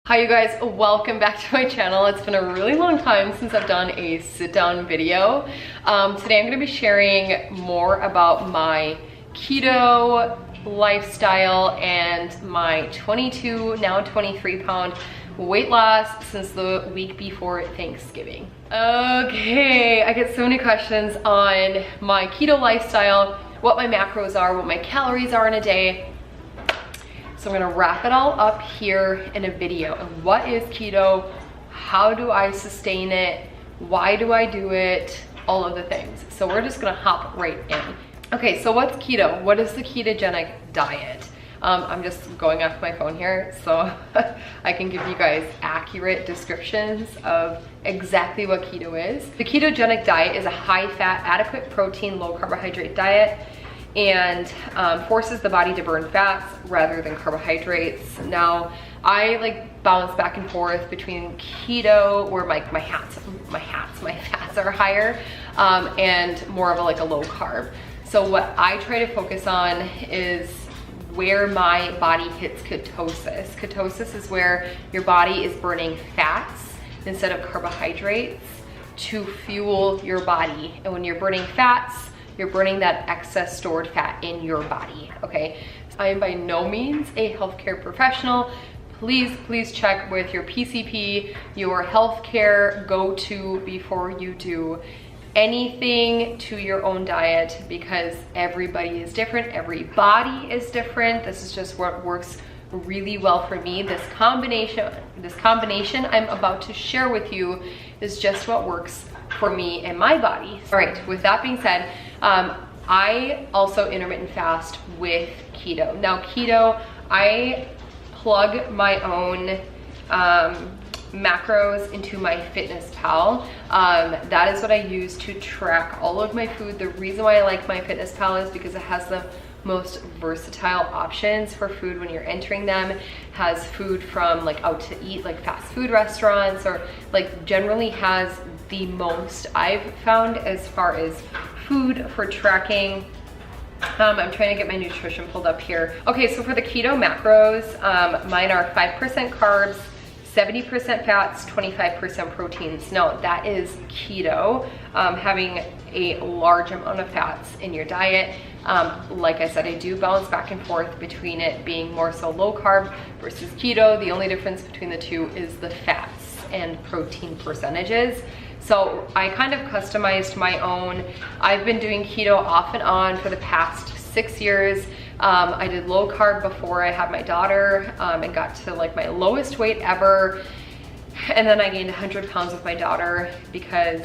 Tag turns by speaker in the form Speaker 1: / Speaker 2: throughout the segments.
Speaker 1: Hi you guys, welcome back to my channel. It's been a really long time since I've done a sit-down video. Today I'm going to be sharing more about my keto lifestyle and my 22, now 23 pound weight loss since the week before Thanksgiving. Okay, I get so many questions on my keto lifestyle, what my macros are, what my calories are in a day. So I'm gonna wrap it all up here in a video. And what is keto? How do I sustain it? Why do I do it? All of the things. So we're just gonna hop right in. Okay, so what's keto? What is the ketogenic diet? I'm just going off my phone here so I can give you guys accurate descriptions of exactly what keto is. The ketogenic diet is a high-fat, adequate protein, low-carbohydrate diet and forces the body to burn fats rather than carbohydrates. Now, I bounce back and forth between keto, where my fats are higher, and more of a low carb. So what I try to focus on is where my body hits ketosis. Ketosis is where your body is burning fats instead of carbohydrates to fuel your body. And when you're burning fats, you're burning that excess stored fat in your body, okay? I am by no means a healthcare professional. Please check with your PCP, your healthcare go-to before you do anything to your own diet, because everybody is different, every body is different. This is just what works really well for me. This combination I'm about to share with you is just what works for me and my body. All right, with that being said, I also intermittent fast with keto. Now keto, I plug my own macros into my FitnessPal. That is what I use to track all of my food. The reason why I like my FitnessPal is because it has the most versatile options for food when you're entering them. Has food from out to eat, like fast food restaurants, or generally has the most I've found as far as food for tracking. I'm trying to get my nutrition pulled up here. Okay, so for the keto macros, mine are 5% carbs, 70% fats, 25% proteins. Now that is keto, having a large amount of fats in your diet. Like I said, I do bounce back and forth between it being more so low carb versus keto. The only difference between the two is the fats and protein percentages. So I kind of customized my own. I've been doing keto off and on for the past 6 years. I did low carb before I had my daughter and got to my lowest weight ever. And then I gained 100 pounds with my daughter because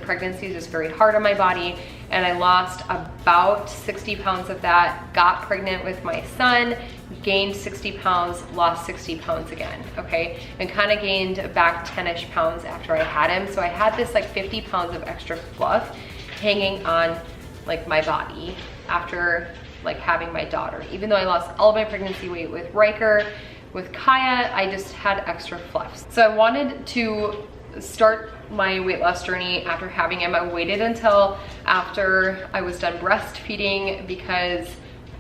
Speaker 1: pregnancy is just very hard on my body. And I lost about 60 pounds of that, got pregnant with my son, gained 60 pounds, lost 60 pounds again, okay? And kind of gained back 10-ish pounds after I had him. So I had this 50 pounds of extra fluff hanging on my body after having my daughter. Even though I lost all of my pregnancy weight with Riker, with Kaya, I just had extra fluff. So I wanted to start my weight loss journey after having him. I waited until after I was done breastfeeding because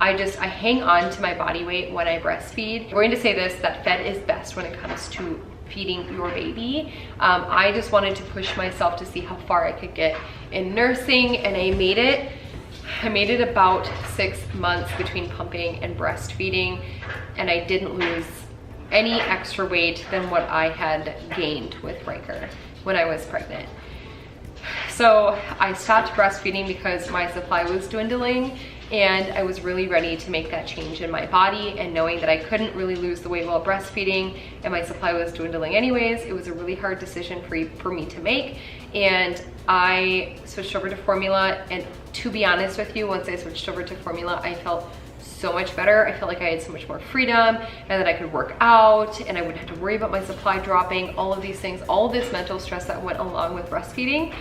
Speaker 1: I hang on to my body weight when I breastfeed. I'm going to say this, that fed is best when it comes to feeding your baby. I just wanted to push myself to see how far I could get in nursing, and I made it about 6 months between pumping and breastfeeding, and I didn't lose any extra weight than what I had gained with Riker when I was pregnant. So I stopped breastfeeding because my supply was dwindling, and I was really ready to make that change in my body, and knowing that I couldn't really lose the weight while breastfeeding and my supply was dwindling anyways, it was a really hard decision for me to make. And I switched over to formula, and to be honest with you, once I switched over to formula, I felt so much better. I felt like I had so much more freedom and that I could work out and I wouldn't have to worry about my supply dropping, all of these things, all of this mental stress that went along with breastfeeding.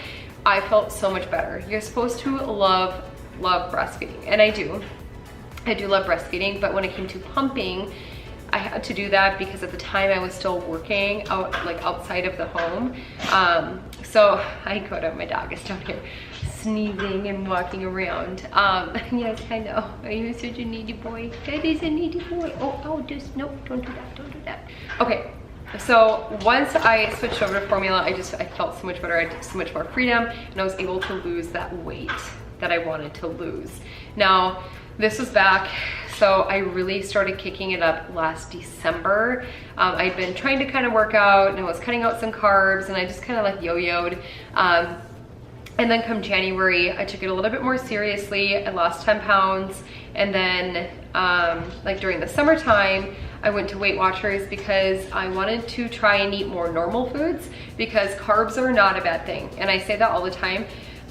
Speaker 1: I felt so much better. You're supposed to love breastfeeding, and I do love breastfeeding, but when it came to pumping, I had to do that because at the time I was still working outside of the home. So I go to, my dog is down here sneezing and walking around. Yes, I know. Are you such a needy boy? That is a needy boy. Oh, just, no, don't do that, don't do that. Okay, So once I switched over to formula, I felt so much better. I had so much more freedom, and I was able to lose that weight that I wanted to lose. Now, this was back, so I really started kicking it up last December. I'd been trying to kind of work out, and I was cutting out some carbs, and I just kind of like yo-yoed. And then come January, I took it a little bit more seriously. I lost 10 pounds. And then like during the summertime, I went to Weight Watchers because I wanted to try and eat more normal foods, because carbs are not a bad thing. And I say that all the time.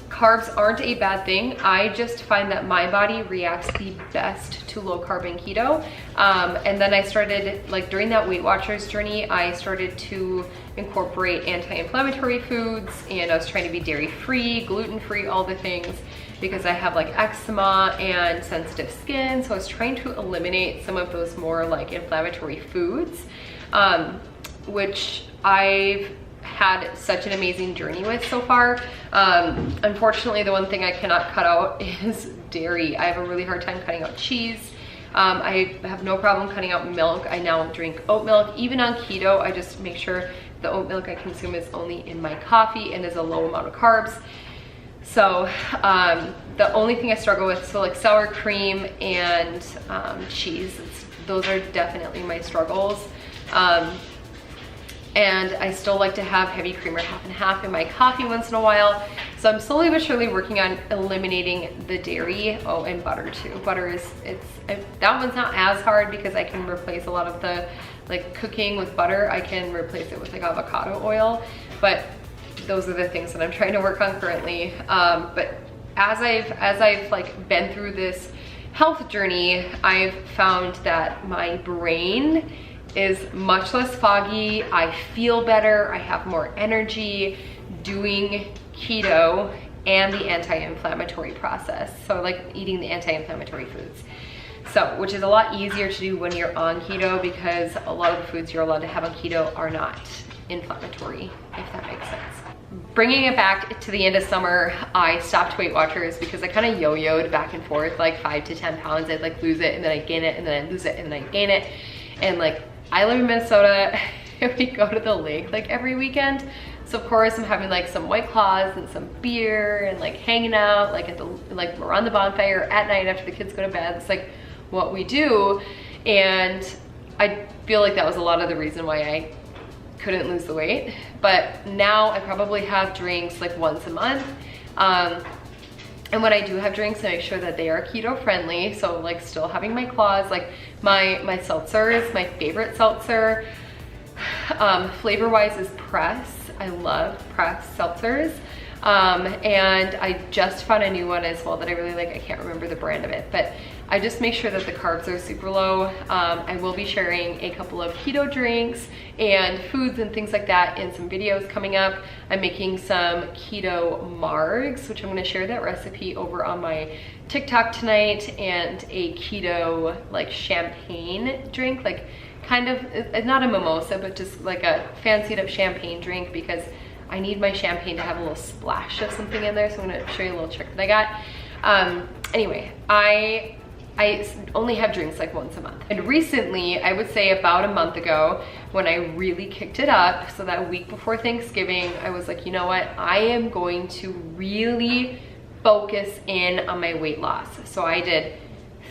Speaker 1: Carbs aren't a bad thing. I just find that my body reacts the best to low carb and keto. And then I started, like during that Weight Watchers journey, I started to incorporate anti-inflammatory foods, and I was trying to be dairy-free, gluten-free, all the things, because I have like eczema and sensitive skin. So I was trying to eliminate some of those more like inflammatory foods, which I've had such an amazing journey with so far. Unfortunately, the one thing I cannot cut out is dairy. I have a really hard time cutting out cheese. I have no problem cutting out milk. I now drink oat milk. Even on keto, I just make sure the oat milk I consume is only in my coffee and is a low amount of carbs. So the only thing I struggle with, so like sour cream and cheese, those are definitely my struggles. And I still like to have heavy creamer half and half in my coffee once in a while. So I'm slowly but surely working on eliminating the dairy. Oh, and butter too. Butter is, that one's not as hard because I can replace a lot of the like cooking with butter. I can replace it with like avocado oil, but those are the things that I'm trying to work on currently. But as I've like been through this health journey, I've found that my brain is much less foggy. I feel better. I have more energy doing keto and the anti-inflammatory process. So like eating the anti-inflammatory foods. So, which is a lot easier to do when you're on keto, because a lot of the foods you're allowed to have on keto are not inflammatory, if that makes sense. Bringing it back to the end of summer, I stopped Weight Watchers because I kind of yo-yoed back and forth, like 5 to 10 pounds. I'd like lose it and then I gain it and then I lose it and then I gain it. And like, I live in Minnesota and we go to the lake like every weekend. So of course I'm having like some White Claws and some beer and like hanging out like at the, like around the bonfire at night after the kids go to bed. It's like what we do. And I feel like that was a lot of the reason why I couldn't lose the weight. But now I probably have drinks like once a month. And when I do have drinks, I make sure that they are keto friendly. So like still having my claws, like my seltzers, my favorite seltzer, flavor wise is Press. I love Press seltzers. And I just found a new one as well that I really like. I can't remember the brand of it, but I just make sure that the carbs are super low. I will be sharing a couple of keto drinks and foods and things like that in some videos coming up. I'm making some keto margs, which I'm gonna share that recipe over on my TikTok tonight, and a keto like champagne drink, like kind of, not a mimosa, but just like a fancied up champagne drink, because I need my champagne to have a little splash of something in there. So I'm gonna show you a little trick that I got. Anyway, I only have drinks like once a month. And recently, I would say about a month ago, when I really kicked it up, so that week before Thanksgiving, I was like, you know what? I am going to really focus in on my weight loss. So I did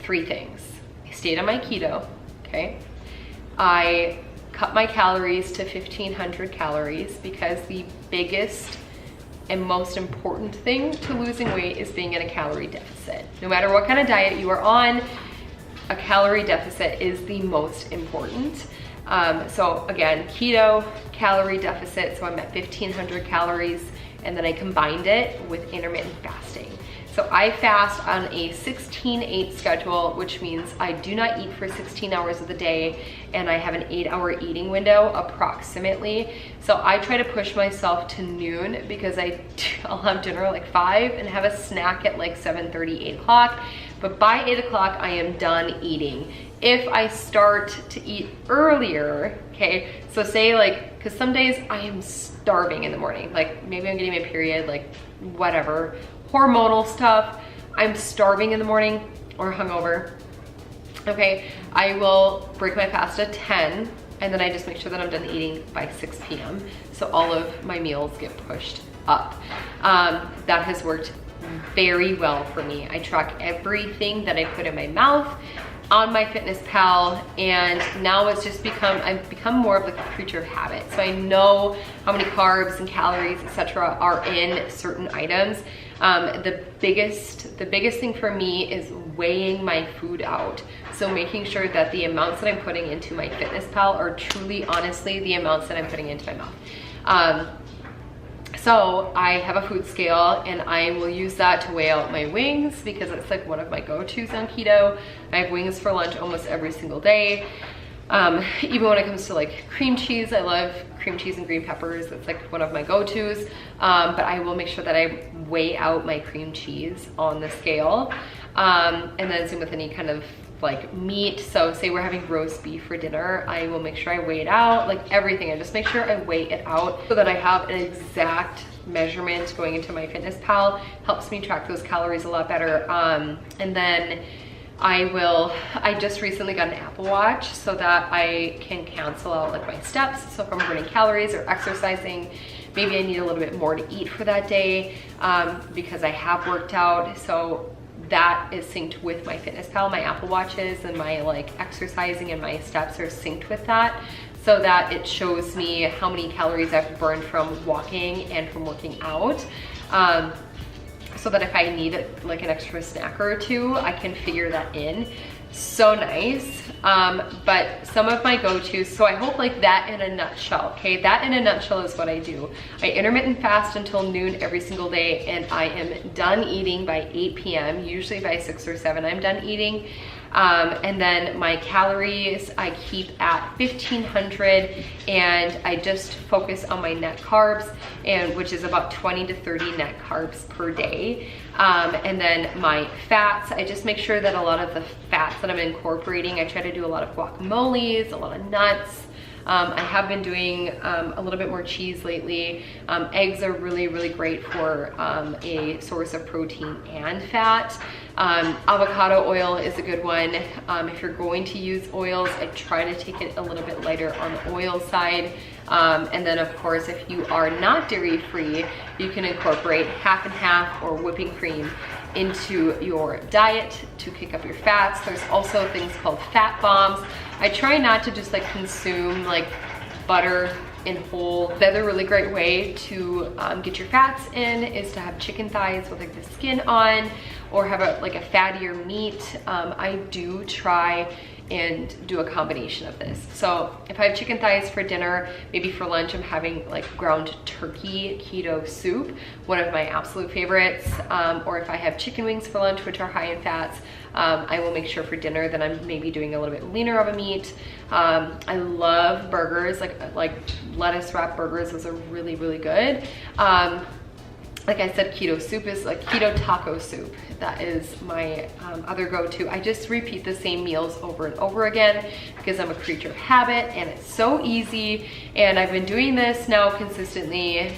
Speaker 1: 3 things. I stayed on my keto, okay? I cut my calories to 1,500 calories, because the biggest and most important thing to losing weight is being in a calorie deficit. No matter what kind of diet you are on, a calorie deficit is the most important. So again, keto, calorie deficit, so I'm at 1,500 calories, and then I combined it with intermittent fasting. So I fast on a 16-8 schedule, which means I do not eat for 16 hours of the day, and I have an 8-hour eating window approximately. So I try to push myself to noon, because I'll have dinner at like 5 and have a snack at like 7:30, 8 o'clock. But by 8 o'clock, I am done eating. If I start to eat earlier, okay, so say like, because some days I am starving in the morning, like maybe I'm getting my period, like whatever, hormonal stuff, I'm starving in the morning or hungover, okay, I will break my fast at 10, and then I just make sure that I'm done eating by 6 p.m. So all of my meals get pushed up. That has worked very well for me. I track everything that I put in my mouth on MyFitnessPal, and now it's just I've become more of like a creature of habit. So I know how many carbs and calories, etc., are in certain items. The biggest thing for me is weighing my food out. So making sure that the amounts that I'm putting into MyFitnessPal are truly, honestly, the amounts that I'm putting into my mouth. So I have a food scale, and I will use that to weigh out my wings because it's like one of my go-tos on keto. I have wings for lunch almost every single day. Even when it comes to like cream cheese, I love cream cheese and green peppers. It's like one of my go-tos. But I will make sure that I weigh out my cream cheese on the scale. And then same with any kind of like meat. So say we're having roast beef for dinner, I will make sure I weigh it out, like everything. I just make sure I weigh it out so that I have an exact measurement going into MyFitnessPal. Helps me track those calories a lot better. And then I just recently got an Apple Watch so that I can cancel out like my steps. So if I'm burning calories or exercising, maybe I need a little bit more to eat for that day because I have worked out. So that is synced with MyFitnessPal. My Apple Watches and my like exercising and my steps are synced with that, so that it shows me how many calories I've burned from walking and from working out. So that if I need like an extra snack or two, I can figure that in. So nice. But some of my go-tos, so I hope like that in a nutshell, okay? That in a nutshell is what I do. I intermittent fast until noon every single day, and I am done eating by 8 p.m. Usually by 6 or 7 I'm done eating. And then my calories I keep at 1500, and I just focus on my net carbs, and which is about 20 to 30 net carbs per day. And then my fats, I just make sure that a lot of the fats that I'm incorporating, I try to do a lot of guacamoles, a lot of nuts. I have been doing a little bit more cheese lately. Eggs are really, really great for a source of protein and fat. Avocado oil is a good one. If you're going to use oils, I try to take it a little bit lighter on the oil side. And then of course, if you are not dairy free, you can incorporate half and half or whipping cream into your diet to kick up your fats. There's also things called fat bombs. I try not to just like consume like butter in whole. The other really great way to get your fats in is to have chicken thighs with like the skin on, or have a fattier meat. I do try and do a combination of this. So if I have chicken thighs for dinner, maybe for lunch I'm having like ground turkey keto soup, one of my absolute favorites. Or if I have chicken wings for lunch, which are high in fats, I will make sure for dinner that I'm maybe doing a little bit leaner of a meat. I love burgers, like lettuce wrap burgers. Those are really, really good. Like I said, keto soup is like keto taco soup. That is my other go-to. I just repeat the same meals over and over again because I'm a creature of habit, and it's so easy. And I've been doing this now consistently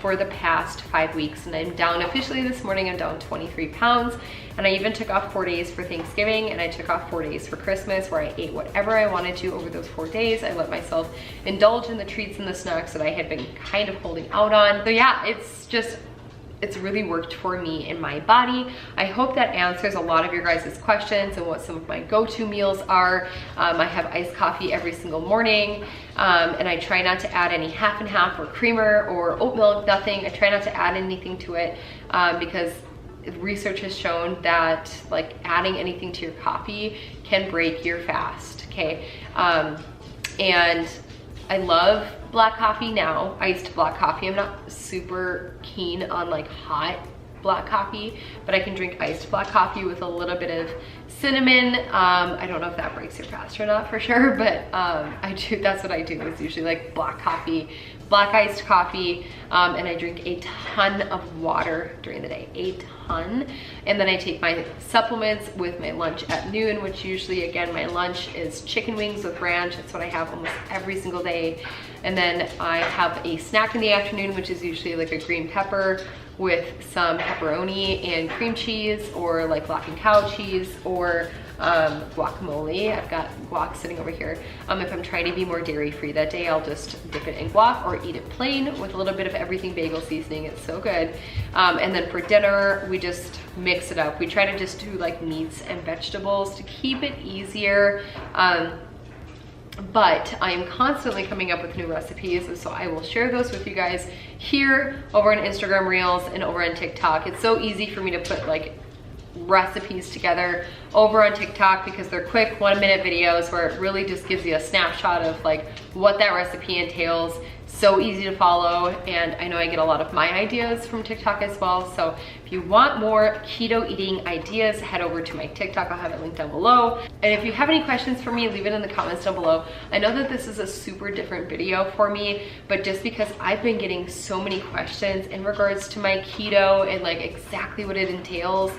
Speaker 1: for the past 5 weeks, and I'm down officially this morning. I'm down 23 pounds. And I even took off 4 days for Thanksgiving, and I took off 4 days for Christmas, where I ate whatever I wanted to over those 4 days. I let myself indulge in the treats and the snacks that I had been kind of holding out on. So yeah, it's really worked for me in my body. I hope that answers a lot of your guys' questions and what some of my go-to meals are. I have iced coffee every single morning, and I try not to add any half and half or creamer or oat milk, nothing. I try not to add anything to it because research has shown that like adding anything to your coffee can break your fast, okay? And I love black coffee now, iced black coffee. I'm not super keen on like hot black coffee, but I can drink iced black coffee with a little bit of cinnamon. I don't know if that breaks your fast or not for sure, but I do. That's what I do. It's usually like black coffee, black iced coffee, and I drink a ton of water during the day, a ton. And then I take my supplements with my lunch at noon, which usually, again, my lunch is chicken wings with ranch. That's what I have almost every single day. And then I have a snack in the afternoon, which is usually like a green pepper with some pepperoni and cream cheese, or like Lock and Cow cheese, or guacamole. I've got guac sitting over here. If I'm trying to be more dairy free that day, I'll just dip it in guac or eat it plain with a little bit of everything bagel seasoning. It's so good. And then for dinner, we just mix it up. We try to just do like meats and vegetables to keep it easier. But I am constantly coming up with new recipes, and so I will share those with you guys here over on Instagram Reels and over on TikTok. It's so easy for me to put like recipes together over on TikTok because they're quick 1-minute videos where it really just gives you a snapshot of like what that recipe entails. So easy to follow, and I know I get a lot of my ideas from TikTok as well. So if you want more keto eating ideas, head over to my TikTok. I'll have it linked down below. And if you have any questions for me, leave it in the comments down below. I know that this is a super different video for me, but just because I've been getting so many questions in regards to my keto and like exactly what it entails,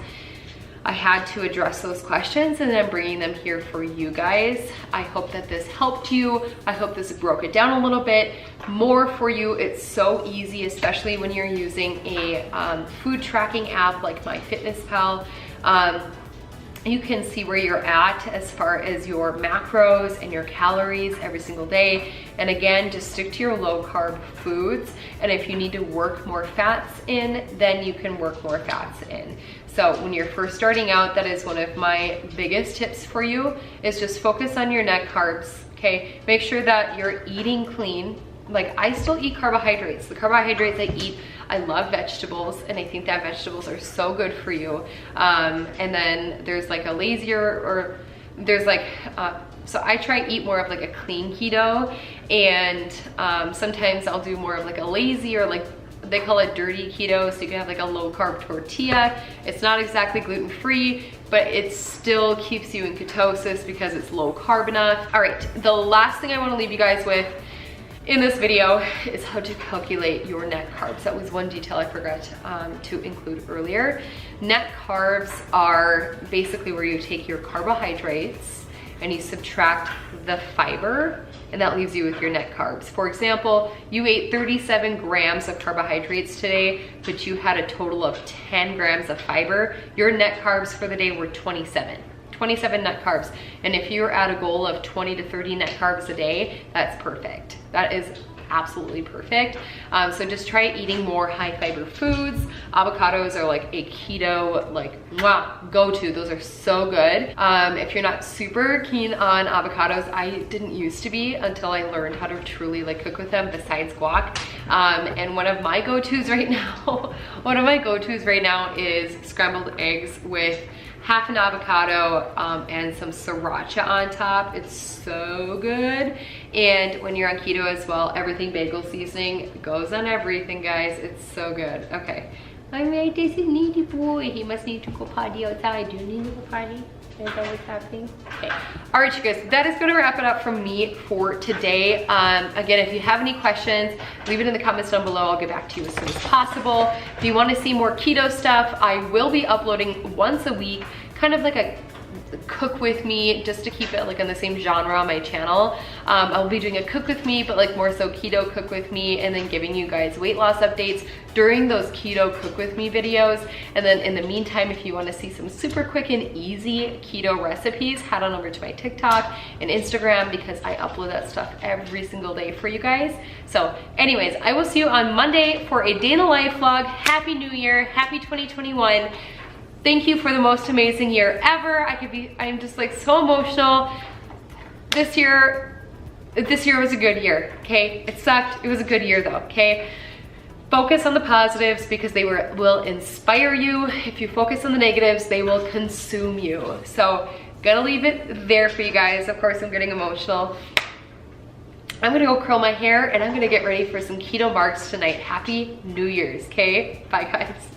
Speaker 1: I had to address those questions, and I'm bringing them here for you guys. I hope that this helped you. I hope this broke it down a little bit more for you. It's so easy, especially when you're using a food tracking app like MyFitnessPal. You can see where you're at as far as your macros and your calories every single day. And again, just stick to your low carb foods. And if you need to work more fats in, then you can work more fats in. So when you're first starting out, that is one of my biggest tips for you, is just focus on your net carbs, okay? Make sure that you're eating clean. Like, I still eat carbohydrates. The carbohydrates I eat, I love vegetables, and I think that vegetables are so good for you. And then there's like a lazier, or there's like, so I try to eat more of like a clean keto, and sometimes I'll do more of like a lazy, or like they call it dirty keto, so you can have like a low carb tortilla. It's not exactly gluten free, but it still keeps you in ketosis because it's low carb enough. All right, the last thing I want to leave you guys with in this video is how to calculate your net carbs. That was one detail I forgot to include earlier. Net carbs are basically where you take your carbohydrates and you subtract the fiber, and that leaves you with your net carbs. For example, you ate 37 grams of carbohydrates today, but you had a total of 10 grams of fiber. Your net carbs for the day were 27 net carbs. And if you're at a goal of 20 to 30 net carbs a day, that's perfect. That is absolutely perfect. So just try eating more high fiber foods. Avocados are like a keto, like, go-to. Those are so good. If you're not super keen on avocados, I didn't used to be until I learned how to truly like cook with them besides guac. And one of my go-tos right now, is scrambled eggs with half an avocado and some sriracha on top. It's so good. And when you're on keto as well, everything bagel seasoning goes on everything, guys. It's so good. Okay. All right, this is needy boy. He must need to go potty outside. Do you need to go potty? Is that what's happening? Okay. All right, you guys, that is gonna wrap it up from me for today. Again, if you have any questions, leave it in the comments down below. I'll get back to you as soon as possible. If you wanna see more keto stuff, I will be uploading once a week, kind of like a cook with me, just to keep it like in the same genre on my channel. I'll be doing a cook with me, but like more so keto cook with me, and then giving you guys weight loss updates during those keto cook with me videos. And then in the meantime, if you want to see some super quick and easy keto recipes, head on over to my TikTok and Instagram, because I upload that stuff every single day for you guys. So anyways, I will see you on Monday for a day in the life vlog. Happy New Year, happy 2021. Thank you for the most amazing year ever. I'm just like so emotional. This year was a good year, okay? It sucked, it was a good year though, okay? Focus on the positives, because they will inspire you. If you focus on the negatives, they will consume you. So, gonna leave it there for you guys. Of course, I'm getting emotional. I'm gonna go curl my hair, and I'm gonna get ready for some keto marks tonight. Happy New Year's, okay? Bye guys.